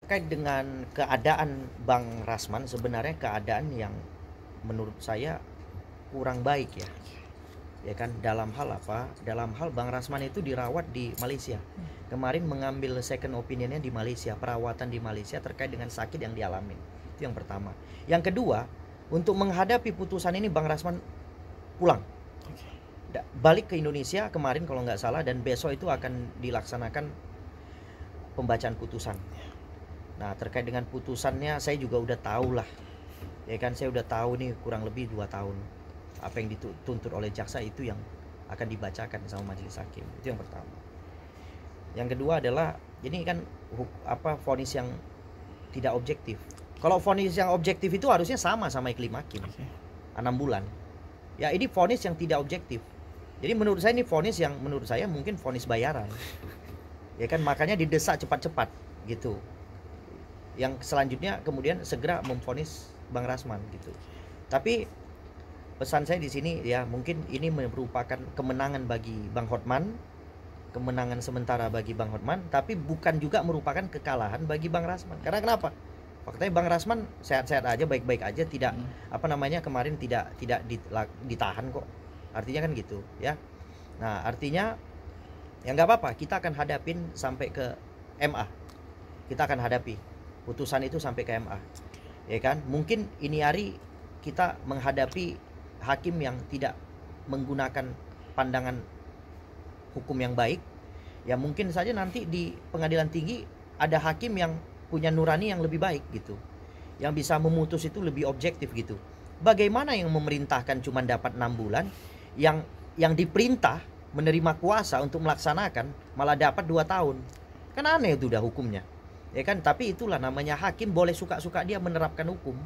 terkait dengan keadaan Bang Rasman, sebenarnya keadaan yang menurut saya kurang baik ya. Ya kan, dalam hal apa? Dalam hal Bang Rasman itu dirawat di Malaysia. Kemarin mengambil second opinionnya di Malaysia, perawatan di Malaysia terkait dengan sakit yang dialami. Itu yang pertama. Yang kedua, untuk menghadapi putusan ini Bang Rasman pulang. Balik ke Indonesia kemarin kalau nggak salah, dan besok itu akan dilaksanakan pembacaan putusan. Nah, terkait dengan putusannya saya juga udah tahu lah. Ya kan, saya udah tahu nih kurang lebih 2 tahun. Apa yang dituntut oleh jaksa itu yang akan dibacakan sama majelis hakim. Itu yang pertama. Yang kedua adalah ini kan vonis yang tidak objektif. Kalau vonis yang objektif itu harusnya sama iklim hakim. 6 bulan. Ya, ini vonis yang tidak objektif. Jadi menurut saya ini vonis yang menurut saya mungkin vonis bayaran. Ya kan, makanya didesak cepat-cepat gitu. Yang selanjutnya kemudian segera memvonis Bang Rasman gitu. Tapi pesan saya di sini ya, mungkin ini merupakan kemenangan bagi Bang Hotman, kemenangan sementara bagi Bang Hotman, tapi bukan juga merupakan kekalahan bagi Bang Rasman. Karena kenapa? Faktanya Bang Rasman sehat-sehat aja, baik-baik aja, tidak kemarin tidak ditahan kok. Artinya kan gitu ya. Nah, artinya ya nggak apa-apa, kita akan hadapin sampai ke MA. Kita akan hadapi putusan itu sampai ke MA. Ya kan? Mungkin ini hari kita menghadapi hakim yang tidak menggunakan pandangan hukum yang baik. Ya mungkin saja nanti di pengadilan tinggi ada hakim yang punya nurani yang lebih baik gitu, yang bisa memutus itu lebih objektif gitu. Bagaimana yang memerintahkan cuma dapat 6 bulan, yang diperintah menerima kuasa untuk melaksanakan malah dapat 2 tahun. Kan aneh itu udah hukumnya. Ya kan, tapi itulah namanya hakim, boleh suka-suka dia menerapkan hukum.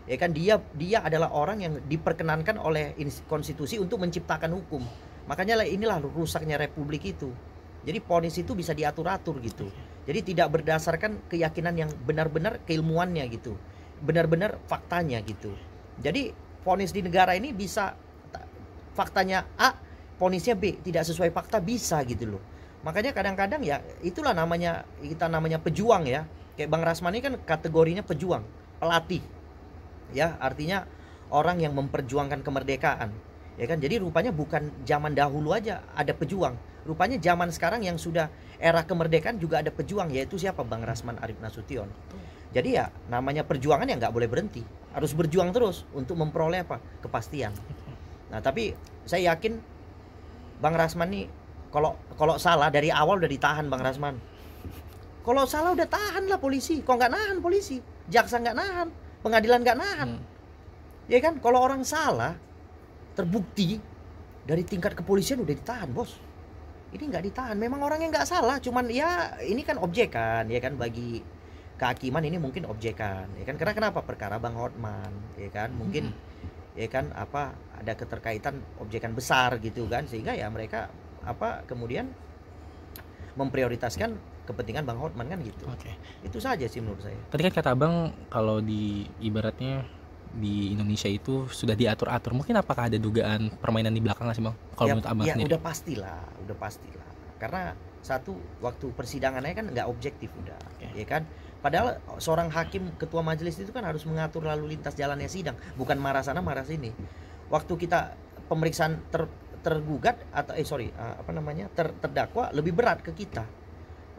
Ya kan, dia adalah orang yang diperkenankan oleh konstitusi untuk menciptakan hukum. Makanya inilah rusaknya republik itu. Jadi vonis itu bisa diatur-atur gitu. Jadi tidak berdasarkan keyakinan yang benar-benar keilmuannya gitu, benar-benar faktanya gitu. Jadi vonis di negara ini bisa faktanya A, vonisnya B, tidak sesuai fakta bisa gitu loh. Makanya kadang-kadang ya itulah namanya pejuang ya. Kayak Bang Rasman ini kan kategorinya pejuang, pelatih. Ya, artinya orang yang memperjuangkan kemerdekaan. Ya kan, jadi rupanya bukan zaman dahulu aja ada pejuang. Rupanya zaman sekarang yang sudah era kemerdekaan juga ada pejuang, yaitu siapa? Bang Rasman Arif Nasution. Jadi ya namanya perjuangan ya nggak boleh berhenti, harus berjuang terus untuk memperoleh apa? Kepastian. Nah, tapi saya yakin Bang Rasman nih kalau salah dari awal udah ditahan Bang Rasman. Kalau salah udah tahan lah polisi. Kok nggak nahan polisi? Jaksa nggak nahan, pengadilan nggak nahan. Ya kan, kalau orang salah terbukti dari tingkat kepolisian udah ditahan bos. Ini nggak ditahan, memang orangnya nggak salah, cuman ya ini kan objekan ya kan, bagi kehakiman ini mungkin objekan ya kan. Karena kenapa? Perkara Bang Hotman ya kan, mungkin ya kan ada keterkaitan objekan besar gitu kan, sehingga ya mereka kemudian memprioritaskan kepentingan Bang Hotman kan gitu. Itu saja sih menurut saya. Tadi kan kata Abang kalau di ibaratnya di Indonesia itu sudah diatur-atur, mungkin apakah ada dugaan permainan di belakang sih Bang? Kalau menurut Abang sendiri? Udah pastilah. Karena satu, waktu persidangannya kan nggak objektif udah, ya kan. Padahal seorang hakim ketua majelis itu kan harus mengatur lalu lintas jalannya sidang, bukan marah sana marah sini. Waktu kita pemeriksaan tergugat atau terdakwa lebih berat ke kita.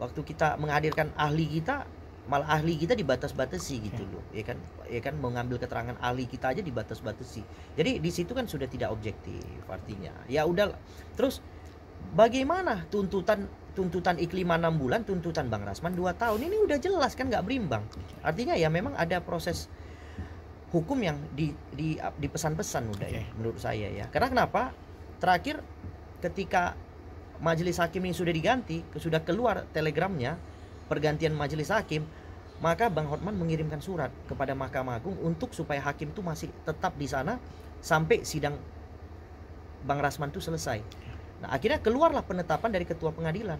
Waktu kita menghadirkan ahli kita, malah ahli kita dibatas-batasi gitu loh, ya kan mengambil keterangan ahli kita aja dibatas-batasi. Jadi di situ kan sudah tidak objektif artinya. Ya udah, terus bagaimana tuntutan iklim 6 bulan, tuntutan Bang Rasman 2 tahun, ini udah jelas kan nggak berimbang. Artinya ya memang ada proses hukum yang dipesan-pesan udah ya menurut saya ya. Karena kenapa? Terakhir ketika majelis hakim ini sudah diganti, sudah keluar telegramnya pergantian majelis hakim, maka Bang Hotman mengirimkan surat kepada Mahkamah Agung untuk supaya hakim itu masih tetap di sana sampai sidang Bang Rasman itu selesai. Nah, akhirnya keluarlah penetapan dari ketua pengadilan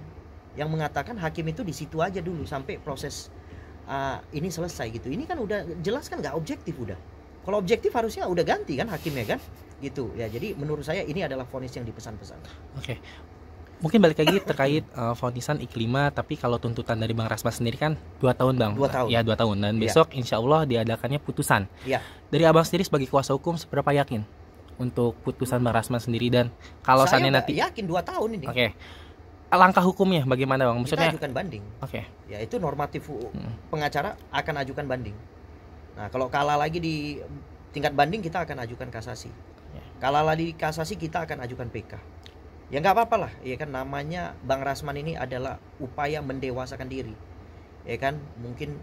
yang mengatakan hakim itu di situ aja dulu sampai proses ini selesai gitu. Ini kan udah jelas kan nggak objektif udah. Kalau objektif harusnya udah ganti kan hakimnya kan, gitu ya. Jadi menurut saya ini adalah vonis yang dipesan-pesan. mungkin balik lagi terkait vonisan I5, tapi kalau tuntutan dari Bang Rasman sendiri kan 2 tahun Bang. 2 tahun. Ya 2 tahun dan Iya. besok insya Allah diadakannya putusan. Iya. Dari Abang sendiri sebagai kuasa hukum seberapa yakin untuk putusan Bang Rasman sendiri, dan kalau Saya seandainya udah nanti yakin 2 tahun ini. oke, langkah hukumnya bagaimana Bang? Kita Maksudnya ajukan banding. oke. Ya itu normatif pengacara akan ajukan banding. Nah, kalau kalah lagi di tingkat banding kita akan ajukan kasasi. Ya. Kalah lagi di kasasi kita akan ajukan PK. Ya nggak apa-apa lah, ya kan, namanya Bang Rasman ini adalah upaya mendewasakan diri. Ya kan, mungkin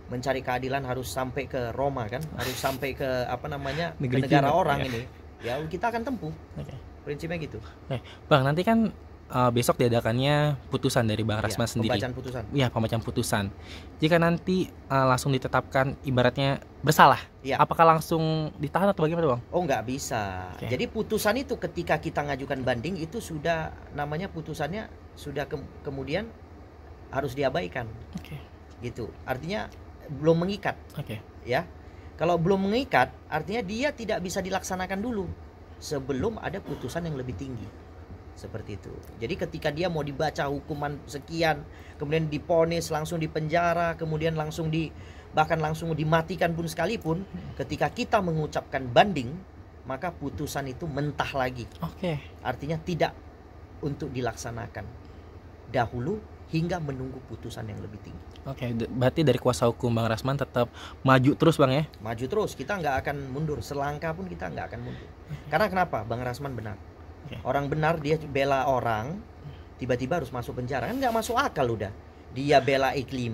mencari keadilan harus sampai ke Roma kan, harus sampai ke apa namanya, Negeri ke negara Cina, orang ya. ini. Ya kita akan tempuh. Oke. Prinsipnya gitu. Bang, nanti kan besok diadakannya putusan dari Bang Ya, Rasman sendiri. pembacaan putusan. Ya, pembacaan putusan. Jika nanti langsung ditetapkan ibaratnya bersalah, Ya. apakah langsung ditahan atau bagaimana Bang? Oh nggak bisa. Oke. Jadi putusan itu ketika kita ngajukan banding itu sudah namanya putusannya sudah kemudian harus diabaikan Oke. gitu. Artinya belum mengikat Oke. ya. Kalau belum mengikat artinya dia tidak bisa dilaksanakan dulu sebelum ada putusan yang lebih tinggi. Seperti itu. Jadi ketika dia mau dibaca hukuman sekian, kemudian diponis langsung dipenjara, kemudian bahkan langsung dimatikan pun sekalipun, ketika kita mengucapkan banding, maka putusan itu mentah lagi. Oke. Artinya tidak untuk dilaksanakan dahulu hingga menunggu putusan yang lebih tinggi. Oke, berarti dari kuasa hukum Bang Rasman tetap maju terus Bang ya? Maju terus, kita nggak akan mundur, selangkah pun kita nggak akan mundur. Karena kenapa? Bang Rasman benar. Oke. Orang benar, dia bela orang, tiba-tiba harus masuk penjara, kan nggak masuk akal udah. Dia bela I5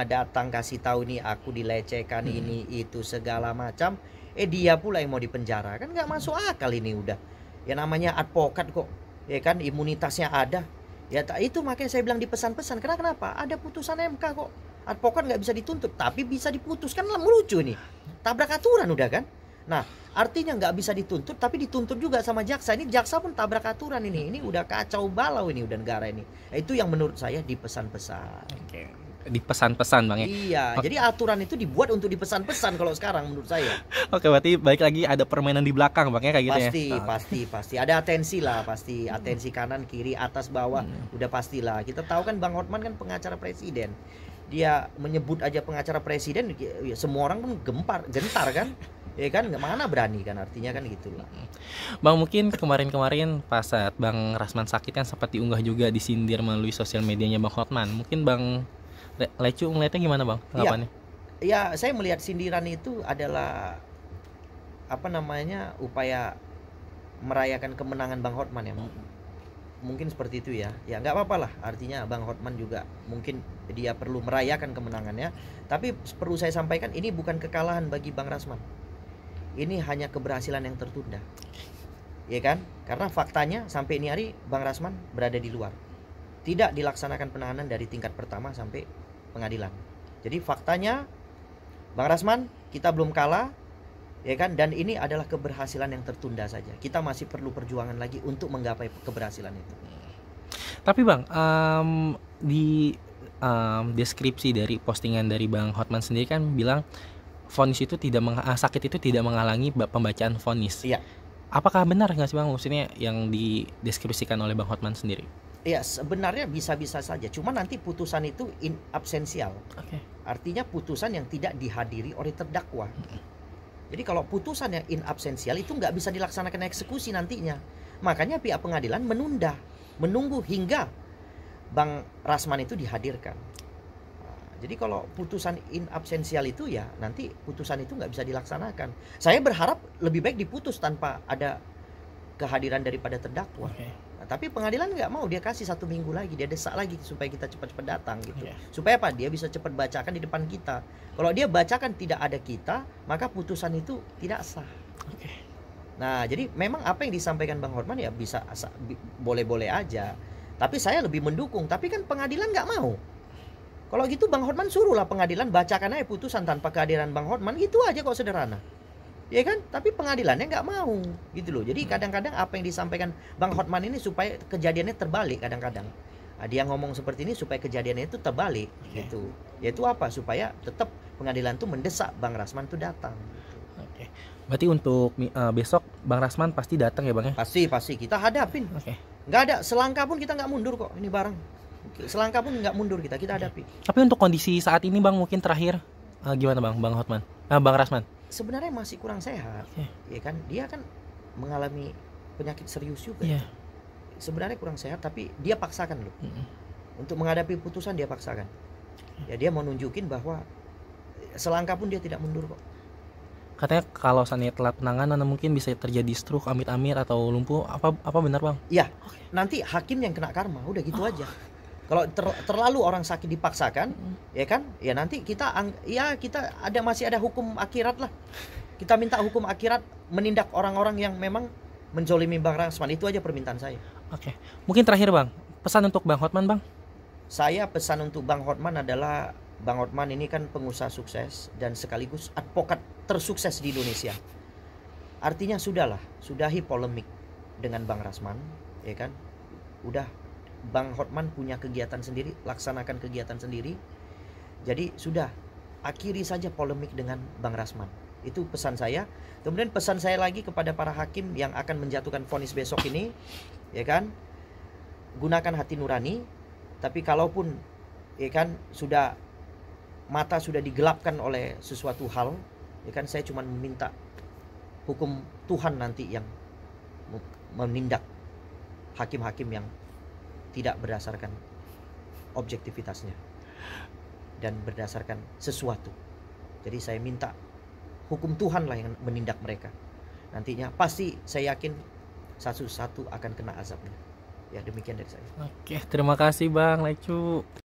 datang kasih tahu nih aku dilecehkan ini itu segala macam, dia pula yang mau dipenjara, kan nggak masuk akal ini udah. Ya namanya advokat kok, ya kan, imunitasnya ada. Ya itu makanya saya bilang di pesan-pesan, kenapa? Ada putusan MK kok. Advokat nggak bisa dituntut, tapi bisa diputus, kan melucu nih. Tabrak aturan udah kan. Nah, artinya nggak bisa dituntut, tapi dituntut juga sama jaksa. Ini jaksa pun tabrak aturan ini. Ini udah kacau balau ini udah negara ini. Nah, itu yang menurut saya di pesan-pesan. Oke. Di pesan-pesan Bang ya? Iya, jadi aturan itu dibuat untuk dipesan-pesan kalau sekarang menurut saya. Oke, berarti balik lagi ada permainan di belakang Bang ya, kayak gitu ya? Pasti. Ada atensi lah, pasti. Atensi kanan, kiri, atas, bawah. Udah pastilah. Kita tahu kan Bang Hotman kan pengacara presiden. Dia menyebut aja pengacara presiden, ya, semua orang pun gentar kan? Ya kan, nggak mana berani kan, artinya kan gitulah. Bang, mungkin kemarin-kemarin pas saat Bang Rasman sakit kan sempat diunggah juga, disindir melalui sosial medianya Bang Hotman. Mungkin Bang Lecu ngeliatnya gimana Bang? Tanggapannya? Ya, saya melihat sindiran itu adalah apa namanya, upaya merayakan kemenangan Bang Hotman ya. Mungkin seperti itu ya. Ya nggak apa-apa lah. Artinya Bang Hotman juga mungkin dia perlu merayakan kemenangannya. Tapi perlu saya sampaikan, ini bukan kekalahan bagi Bang Rasman. Ini hanya keberhasilan yang tertunda. Ya kan? Karena faktanya sampai ini hari Bang Rasman berada di luar. Tidak dilaksanakan penahanan dari tingkat pertama sampai pengadilan. Jadi faktanya Bang Rasman, kita belum kalah, ya kan? Dan ini adalah keberhasilan yang tertunda saja. Kita masih perlu perjuangan lagi untuk menggapai keberhasilan itu. Tapi Bang, di deskripsi dari postingan dari Bang Hotman sendiri kan bilang vonis itu sakit itu tidak menghalangi pembacaan vonis. Iya. Apakah benar nggak sih Bang, maksudnya yang dideskripsikan oleh Bang Hotman sendiri? Ya sebenarnya bisa-bisa saja. Cuma nanti putusan itu in absensial. Oke. Artinya putusan yang tidak dihadiri oleh terdakwa. Jadi kalau putusan yang in absensial itu nggak bisa dilaksanakan eksekusi nantinya. Makanya pihak pengadilan menunggu hingga Bang Rasman itu dihadirkan. Jadi kalau putusan in absensial itu ya nanti putusan itu nggak bisa dilaksanakan. Saya berharap lebih baik diputus tanpa ada kehadiran daripada terdakwa. Oke. Nah, tapi pengadilan nggak mau, dia kasih 1 minggu lagi, dia desak lagi supaya kita cepat-cepat datang gitu. Oke. Supaya apa? Dia bisa cepat bacakan di depan kita. Kalau dia bacakan tidak ada kita, maka putusan itu tidak sah. Oke. Nah, jadi memang apa yang disampaikan Bang Hotman ya bisa boleh-boleh aja. Tapi saya lebih mendukung. Tapi kan pengadilan nggak mau. Kalau gitu Bang Hotman suruhlah pengadilan bacakan aja putusan tanpa kehadiran Bang Hotman, gitu aja kok, sederhana. Ya kan? Tapi pengadilannya nggak mau, gitu loh. Jadi kadang-kadang apa yang disampaikan Bang Hotman ini supaya kejadiannya terbalik kadang-kadang. Nah, dia ngomong seperti ini supaya kejadiannya itu terbalik, gitu. Yaitu apa? Supaya tetap pengadilan tuh mendesak Bang Rasman tuh datang. Oke. Berarti untuk besok Bang Rasman pasti datang ya Bang ya? Pasti kita hadapin. Oke. Nggak ada selangkah pun kita nggak mundur kok, ini barang. Selangkah pun nggak mundur kita hadapi. Tapi untuk kondisi saat ini Bang, mungkin terakhir gimana Bang Hotman? Bang Rasman? Sebenarnya masih kurang sehat, ya kan? Dia kan mengalami penyakit serius juga. Iya. Sebenarnya kurang sehat, tapi dia paksakan loh. Untuk menghadapi putusan dia paksakan. Ya dia mau nunjukin bahwa selangkah pun dia tidak mundur kok. Katanya kalau seandainya telat penanganan mungkin bisa terjadi stroke, amit-amit atau lumpuh. Apa benar Bang? Iya. Nanti hakim yang kena karma, udah gitu aja. Kalau terlalu orang sakit dipaksakan, ya kan? Ya nanti kita masih ada hukum akhirat lah. Kita minta hukum akhirat menindak orang-orang yang memang menzolimi Bang Rasman. Itu aja permintaan saya. Oke. Mungkin terakhir Bang, pesan untuk Bang Hotman Bang? Saya pesan untuk Bang Hotman adalah, Bang Hotman ini kan pengusaha sukses dan sekaligus advokat tersukses di Indonesia. Artinya sudahi polemik dengan Bang Rasman, ya kan? Udah, Bang Hotman punya kegiatan sendiri, laksanakan kegiatan sendiri. Jadi sudah, akhiri saja polemik dengan Bang Rasman. Itu pesan saya. Kemudian pesan saya lagi kepada para hakim yang akan menjatuhkan vonis besok ini, ya kan? Gunakan hati nurani. Tapi kalaupun, ya kan, mata sudah digelapkan oleh sesuatu hal, ya kan, saya cuma meminta hukum Tuhan nanti yang menindak hakim-hakim yang tidak berdasarkan objektivitasnya dan berdasarkan sesuatu. Jadi saya minta hukum Tuhan lah yang menindak mereka. Nantinya pasti saya yakin satu-satu akan kena azabnya. Ya demikian dari saya. Oke, terima kasih Bang Laicu.